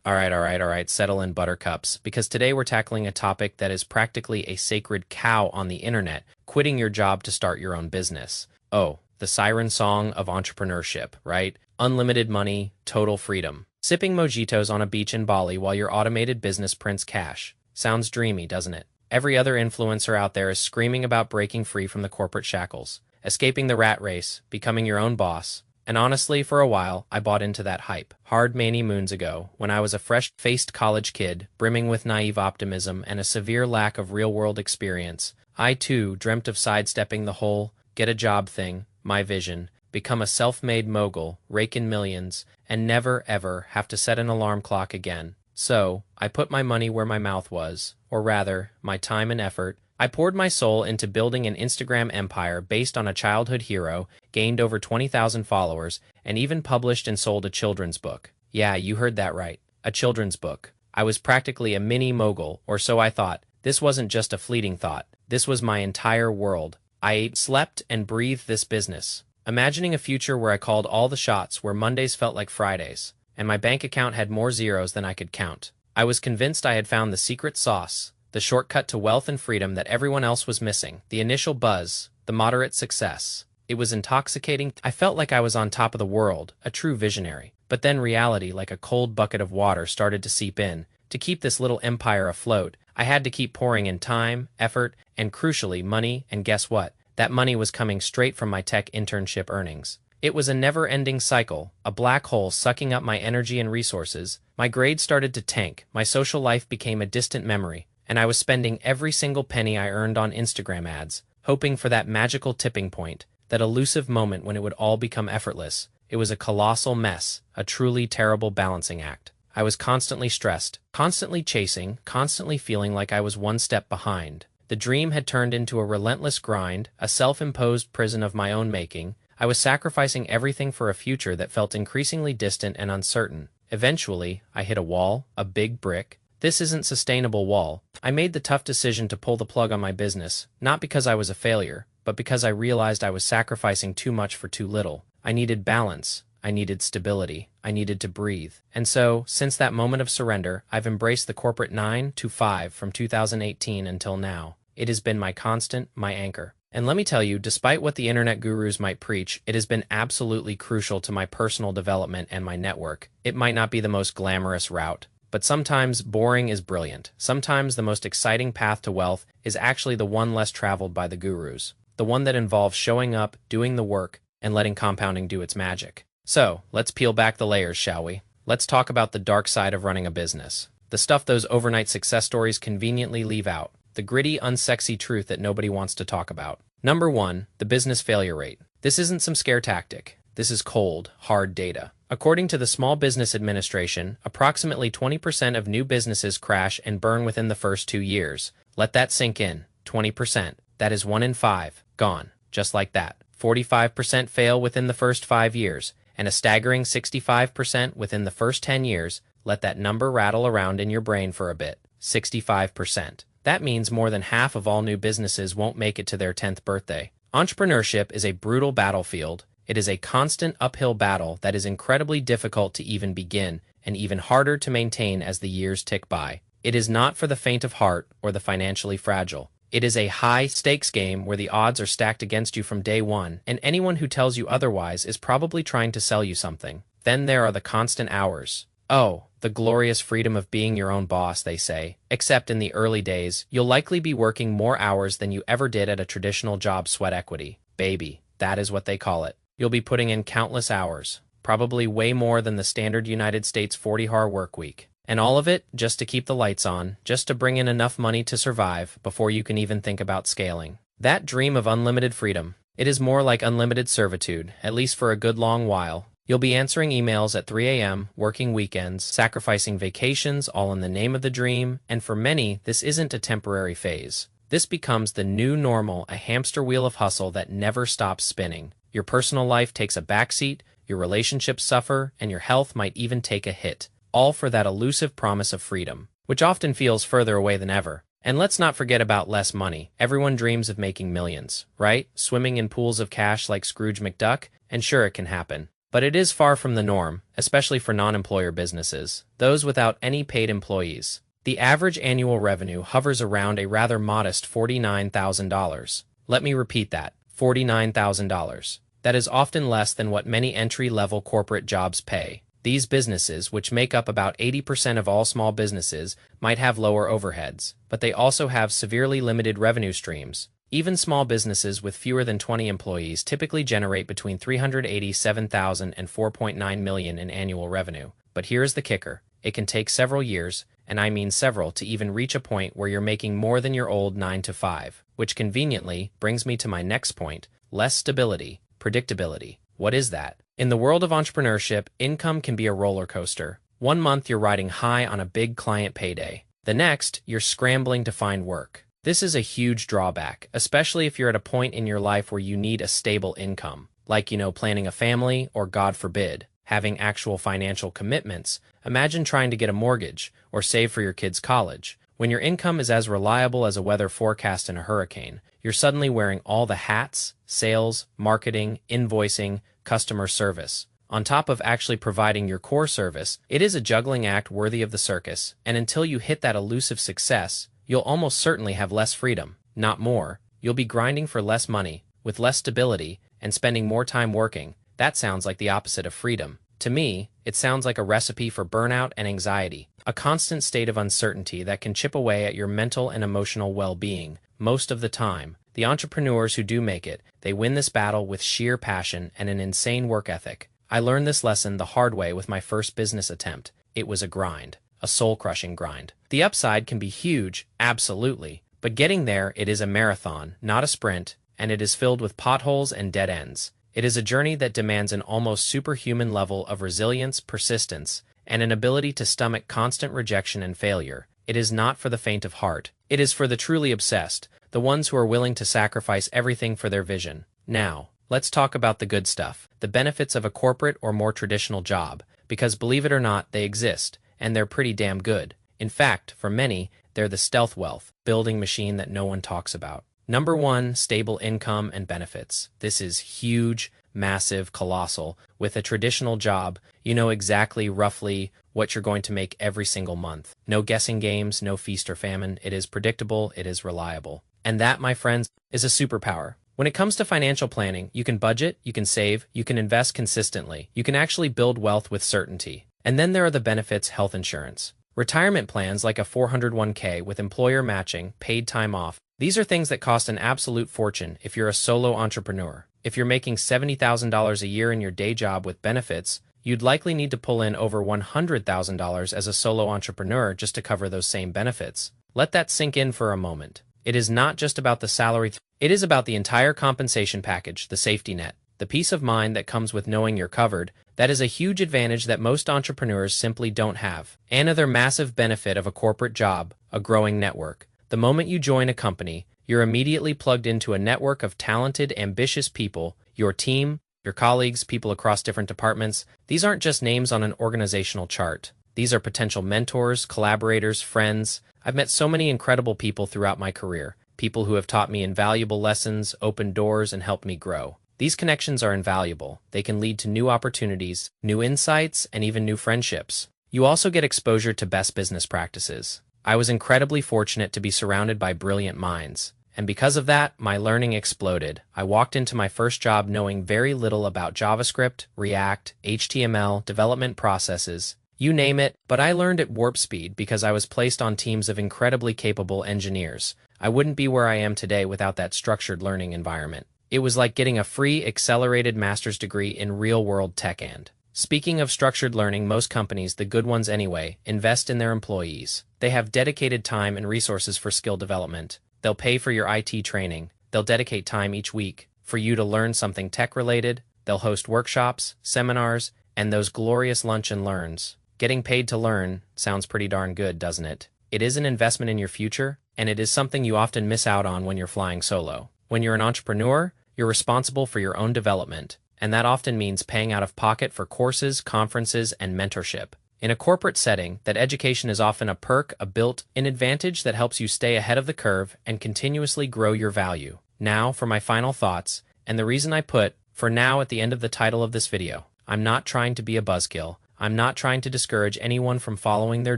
All right, settle in, buttercups, because today we're tackling a topic that is practically a sacred cow on the internet, quitting your job to start your own business. Oh, the siren song of entrepreneurship, right? Unlimited money, total freedom. Sipping mojitos on a beach in Bali while your automated business prints cash. Sounds dreamy, doesn't it? Every other influencer out there is screaming about breaking free from the corporate shackles, escaping the rat race, becoming your own boss. And honestly, for a while, I bought into that hype. Hard many moons ago, when I was a fresh-faced college kid, brimming with naive optimism and a severe lack of real-world experience, I too dreamt of sidestepping the whole get-a-job thing, my vision, become a self-made mogul, rake in millions, and never, ever have to set an alarm clock again. So, I put my money where my mouth was, or rather, my time and effort. I poured my soul into building an Instagram empire based on a childhood hero, gained over 20,000 followers, and even published and sold a children's book. Yeah, you heard that right. A children's book. I was practically a mini mogul, or so I thought. This wasn't just a fleeting thought. This was my entire world. I ate, slept, and breathed this business. Imagining a future where I called all the shots, where Mondays felt like Fridays, and my bank account had more zeros than I could count. I was convinced I had found the secret sauce, the shortcut to wealth and freedom that everyone else was missing. The initial buzz, the moderate success. It was intoxicating. I felt like I was on top of the world, a true visionary. But then reality, like a cold bucket of water, started to seep in. To keep this little empire afloat, I had to keep pouring in time, effort, and crucially, money, and guess what? That money was coming straight from my tech internship earnings. It was a never-ending cycle, a black hole sucking up my energy and resources. My grades started to tank, my social life became a distant memory, and I was spending every single penny I earned on Instagram ads, hoping for that magical tipping point, that elusive moment when it would all become effortless. It was a colossal mess, a truly terrible balancing act. I was constantly stressed, constantly chasing, constantly feeling like I was one step behind. The dream had turned into a relentless grind, a self-imposed prison of my own making. I was sacrificing everything for a future that felt increasingly distant and uncertain. Eventually, I hit a wall, a big brick. This isn't sustainable wall. I made the tough decision to pull the plug on my business, not because I was a failure, but because I realized I was sacrificing too much for too little. I needed balance. I needed stability. I needed to breathe. And so, since that moment of surrender, I've embraced the corporate 9 to 5 from 2018 until now. It has been my constant, my anchor. And let me tell you, despite what the internet gurus might preach, it has been absolutely crucial to my personal development and my network. It might not be the most glamorous route, but sometimes boring is brilliant. Sometimes the most exciting path to wealth is actually the one less traveled by the gurus. The one that involves showing up, doing the work, and letting compounding do its magic. So, let's peel back the layers, shall we? Let's talk about the dark side of running a business. The stuff those overnight success stories conveniently leave out. The gritty, unsexy truth that nobody wants to talk about. Number 1, the business failure rate. This isn't some scare tactic. This is cold, hard data. According to the Small Business Administration, approximately 20% of new businesses crash and burn within the first 2 years. Let that sink in. 20%. That is 1 in 5. Gone. Just like that. 45% fail within the first 5 years, and a staggering 65% within the first 10 years. Let that number rattle around in your brain for a bit. 65%. That means more than half of all new businesses won't make it to their 10th birthday. Entrepreneurship is a brutal battlefield. It is a constant uphill battle that is incredibly difficult to even begin, and even harder to maintain as the years tick by. It is not for the faint of heart or the financially fragile. It is a high-stakes game where the odds are stacked against you from day one, and anyone who tells you otherwise is probably trying to sell you something. Then there are the constant hours. Oh, the glorious freedom of being your own boss, they say. Except in the early days, you'll likely be working more hours than you ever did at a traditional job. Sweat equity. Baby, that is what they call it. You'll be putting in countless hours, probably way more than the standard United States 40-hour work week. And all of it just to keep the lights on, just to bring in enough money to survive before you can even think about scaling. That dream of unlimited freedom, it is more like unlimited servitude, at least for a good long while. You'll be answering emails at 3 a.m., working weekends, sacrificing vacations, all in the name of the dream, and for many, this isn't a temporary phase. This becomes the new normal, a hamster wheel of hustle that never stops spinning. Your personal life takes a backseat, your relationships suffer, and your health might even take a hit. All for that elusive promise of freedom, which often feels further away than ever. And let's not forget about less money. Everyone dreams of making millions, right? Swimming in pools of cash like Scrooge McDuck, and sure, it can happen. But it is far from the norm, especially for non-employer businesses, those without any paid employees. The average annual revenue hovers around a rather modest $49,000. Let me repeat that, $49,000. That is often less than what many entry-level corporate jobs pay. These businesses, which make up about 80% of all small businesses, might have lower overheads, but they also have severely limited revenue streams. Even small businesses with fewer than 20 employees typically generate between $387,000 and $4.9 million in annual revenue. But here's the kicker. It can take several years, and I mean several, to even reach a point where you're making more than your old 9 to 5, which conveniently brings me to my next point: less stability, predictability. What is that? In the world of entrepreneurship, income can be a roller coaster. One month you're riding high on a big client payday. The next, you're scrambling to find work. This is a huge drawback, especially if you're at a point in your life where you need a stable income, like, planning a family, or God forbid, having actual financial commitments. Imagine trying to get a mortgage or save for your kids' college. When your income is as reliable as a weather forecast in a hurricane, you're suddenly wearing all the hats: sales, marketing, invoicing, customer service. On top of actually providing your core service, it is a juggling act worthy of the circus, and until you hit that elusive success, you'll almost certainly have less freedom, not more. You'll be grinding for less money, with less stability, and spending more time working. That sounds like the opposite of freedom. To me, it sounds like a recipe for burnout and anxiety, a constant state of uncertainty that can chip away at your mental and emotional well-being. Most of the time, the entrepreneurs who do make it, they win this battle with sheer passion and an insane work ethic. I learned this lesson the hard way with my first business attempt. It was a grind, a soul-crushing grind. The upside can be huge, absolutely, but getting there, it is a marathon, not a sprint, and it is filled with potholes and dead ends. It is a journey that demands an almost superhuman level of resilience, persistence, and an ability to stomach constant rejection and failure. It is not for the faint of heart. It is for the truly obsessed, the ones who are willing to sacrifice everything for their vision. Now, let's talk about the good stuff, the benefits of a corporate or more traditional job, because believe it or not, they exist, and they're pretty damn good. In fact, for many, they're the stealth wealth building machine that no one talks about. Number 1, stable income and benefits. This is huge, massive, colossal. With a traditional job, you know exactly, roughly, what you're going to make every single month. No guessing games, no feast or famine. It is predictable, it is reliable. And that, my friends, is a superpower. When it comes to financial planning, you can budget, you can save, you can invest consistently. You can actually build wealth with certainty. And then there are the benefits: health insurance. Retirement plans like a 401k with employer matching, paid time off. These are things that cost an absolute fortune if you're a solo entrepreneur. If you're making $70,000 a year in your day job with benefits, you'd likely need to pull in over $100,000 as a solo entrepreneur just to cover those same benefits. Let that sink in for a moment. It is not just about the salary. It is about the entire compensation package, the safety net, the peace of mind that comes with knowing you're covered. That is a huge advantage that most entrepreneurs simply don't have. Another massive benefit of a corporate job: a growing network. The moment you join a company, you're immediately plugged into a network of talented, ambitious people. Your team, your colleagues, people across different departments. These aren't just names on an organizational chart. These are potential mentors, collaborators, friends. I've met so many incredible people throughout my career, people who have taught me invaluable lessons, opened doors, and helped me grow. These connections are invaluable. They can lead to new opportunities, new insights, and even new friendships. You also get exposure to best business practices. I was incredibly fortunate to be surrounded by brilliant minds, and because of that, my learning exploded. I walked into my first job knowing very little about JavaScript, React, HTML, development processes, you name it, but I learned at warp speed because I was placed on teams of incredibly capable engineers. I wouldn't be where I am today without that structured learning environment. It was like getting a free, accelerated master's degree in real-world tech. And speaking of structured learning, most companies, the good ones anyway, invest in their employees. They have dedicated time and resources for skill development. They'll pay for your IT training. They'll dedicate time each week for you to learn something tech-related. They'll host workshops, seminars, and those glorious lunch and learns. Getting paid to learn sounds pretty darn good, doesn't it? It is an investment in your future, and it is something you often miss out on when you're flying solo. When you're an entrepreneur, you're responsible for your own development, and that often means paying out of pocket for courses, conferences, and mentorship. In a corporate setting, that education is often a perk, a built-in advantage that helps you stay ahead of the curve and continuously grow your value. Now, for my final thoughts, and the reason I put "for now" at the end of the title of this video. I'm not trying to be a buzzkill. I'm not trying to discourage anyone from following their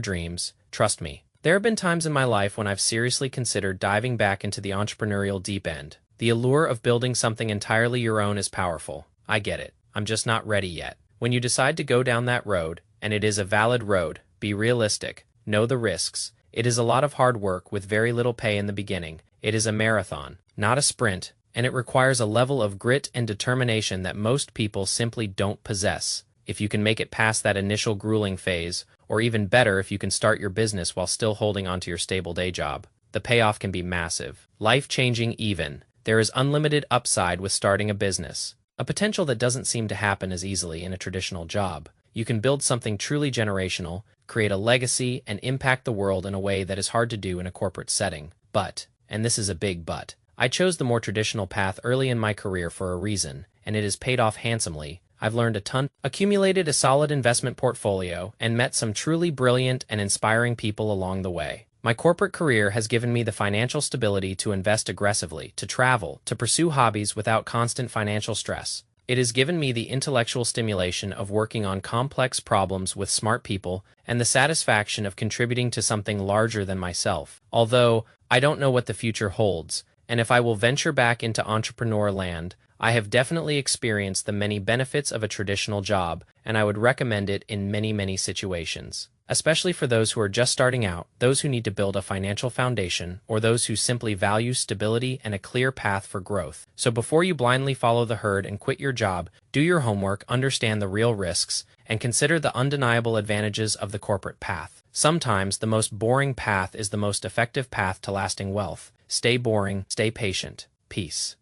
dreams. Trust me. There have been times in my life when I've seriously considered diving back into the entrepreneurial deep end. The allure of building something entirely your own is powerful. I get it. I'm just not ready yet. When you decide to go down that road, and it is a valid road, be realistic. Know the risks. It is a lot of hard work with very little pay in the beginning. It is a marathon, not a sprint, and it requires a level of grit and determination that most people simply don't possess. If you can make it past that initial grueling phase, or even better if you can start your business while still holding onto your stable day job, the payoff can be massive. Life-changing even. There is unlimited upside with starting a business, a potential that doesn't seem to happen as easily in a traditional job. You can build something truly generational, create a legacy, and impact the world in a way that is hard to do in a corporate setting. But, and this is a big but, I chose the more traditional path early in my career for a reason, and it has paid off handsomely. I've learned a ton, accumulated a solid investment portfolio, and met some truly brilliant and inspiring people along the way. My corporate career has given me the financial stability to invest aggressively, to travel, to pursue hobbies without constant financial stress. It has given me the intellectual stimulation of working on complex problems with smart people and the satisfaction of contributing to something larger than myself. Although, I don't know what the future holds, and if I will venture back into entrepreneur land, I have definitely experienced the many benefits of a traditional job, and I would recommend it in many situations. Especially for those who are just starting out, those who need to build a financial foundation, or those who simply value stability and a clear path for growth. So before you blindly follow the herd and quit your job, do your homework, understand the real risks, and consider the undeniable advantages of the corporate path. Sometimes the most boring path is the most effective path to lasting wealth. Stay boring, stay patient. Peace.